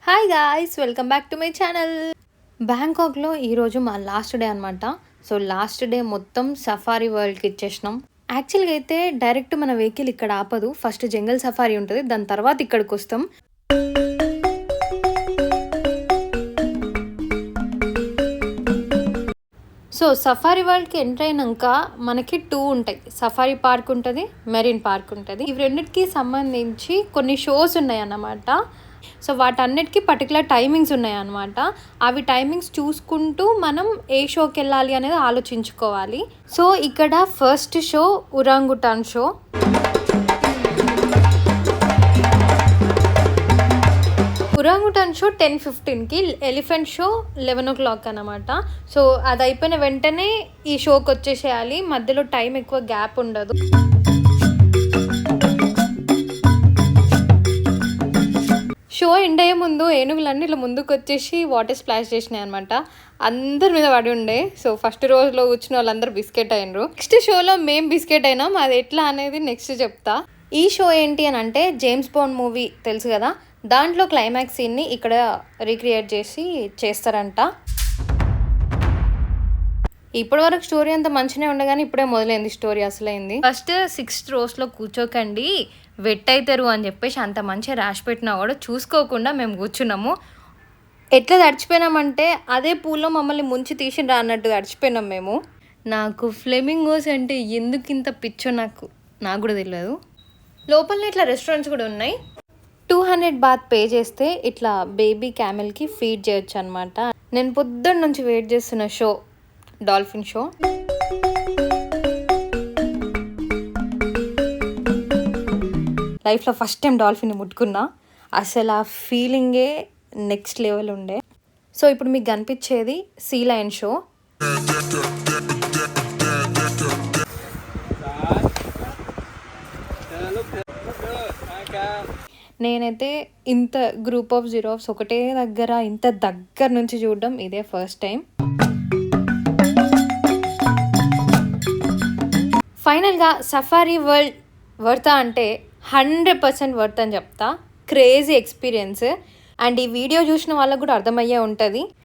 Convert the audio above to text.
Hi guys, welcome back to my channel. బ్యాంకాక్లో ఈరోజు మా లాస్ట్ డే అనమాట. సో లాస్ట్ డే మొత్తం సఫారీ వరల్డ్కి ఇచ్చేసినాం. యాక్చువల్గా అయితే డైరెక్ట్ మన వెహికల్ ఇక్కడ ఆపదు. ఫస్ట్ జంగల్ సఫారీ ఉంటుంది, దాని తర్వాత ఇక్కడికి వస్తాం. సో సఫారీ వరల్డ్కి ఎంటర్ అయినాక మనకి 2 ఉంటాయి. సఫారీ పార్క్ ఉంటుంది, మెరీన్ పార్క్ ఉంటుంది. ఇవి రెండింటికి సంబంధించి కొన్ని షోస్ ఉన్నాయి అన్నమాట. సో వాటన్నిటికీ పర్టికులర్ టైమింగ్స్ ఉన్నాయన్నమాట. అవి టైమింగ్స్ చూసుకుంటూ మనం ఏ షోకి వెళ్ళాలి అనేది ఆలోచించుకోవాలి. సో ఇక్కడ first show orangutan show. Orangutan show 10:15కి, ఎలిఫెంట్ షో 11 o'clock అనమాట. సో అది అయిపోయిన వెంటనే ఈ షోకి వచ్చేసేయాలి. మధ్యలో టైం ఎక్కువ గ్యాప్ ఉండదు. షో ఎండ్ అయ్యే ముందు ఏనుగులన్నీ ఇట్లా ముందుకు వచ్చేసి వాటర్ స్ప్లాష్ చేసినాయి అనమాట. అందరి మీద పడి ఉండే. సో ఫస్ట్ రోజులో కూర్చున్న వాళ్ళందరూ బిస్కెట్ అయినరు. నెక్స్ట్ షోలో మేము బిస్కెట్ అయినాం. అది ఎట్లా అనేది నెక్స్ట్ చెప్తా. ఈ షో ఏంటి అని అంటే జేమ్స్ బాండ్ మూవీ తెలుసు కదా, దాంట్లో క్లైమాక్స్ సీన్ని ఇక్కడ రీక్రియేట్ చేసి చేస్తారంట. ఇప్పటి వరకు స్టోరీ అంత మంచిగా ఉండగానే ఇప్పుడే మొదలైంది స్టోరీ. అసలైంది ఫస్ట్ 6th row కూర్చోకండి, వెట్ అవుతారు అని చెప్పేసి అంత మంచిగా రాసి పెట్టినా కూడా చూసుకోకుండా మేము కూర్చున్నాము. ఎట్లా తడిచిపోయినామంటే అదే పూల్లో మమ్మల్ని ముంచి తీసిండ్రా అన్నట్టు తడిచిపోయినాం మేము. నాకు ఫ్లెమింగోస్ అంటే ఎందుకు ఇంత పిచ్చో నాకు కూడా తెలియదు. లోపల ఇట్లా రెస్టారెంట్స్ కూడా ఉన్నాయి. 200 బాత్ పే చేస్తే ఇట్లా బేబీ క్యామెల్కి ఫీడ్ చేయొచ్చు అనమాట. నేను పొద్దున్న నుంచి వెయిట్ చేస్తున్న షో డాల్ఫిన్ షో. లైఫ్లో ఫస్ట్ టైం డాల్ఫిన్ ముట్టుకున్నా. అసలు ఆ ఫీలింగే నెక్స్ట్ లెవెల్ ఉండే. సో ఇప్పుడు మీకు కనిపించేది సీ లయన్ షో. నేనైతే ఇంత గ్రూప్ ఆఫ్ జిరాఫ్స్ ఒకటే దగ్గర ఇంత దగ్గర నుంచి చూడడం ఇదే ఫస్ట్ టైం. ఫైనల్గా సఫారీ వరల్డ్ వర్తా అంటే 100% వర్త్ అని చెప్తా. Crazy experience. అండ్ ఈ వీడియో చూసిన వాళ్ళకు కూడా అర్థమయ్యే ఉంటుంది.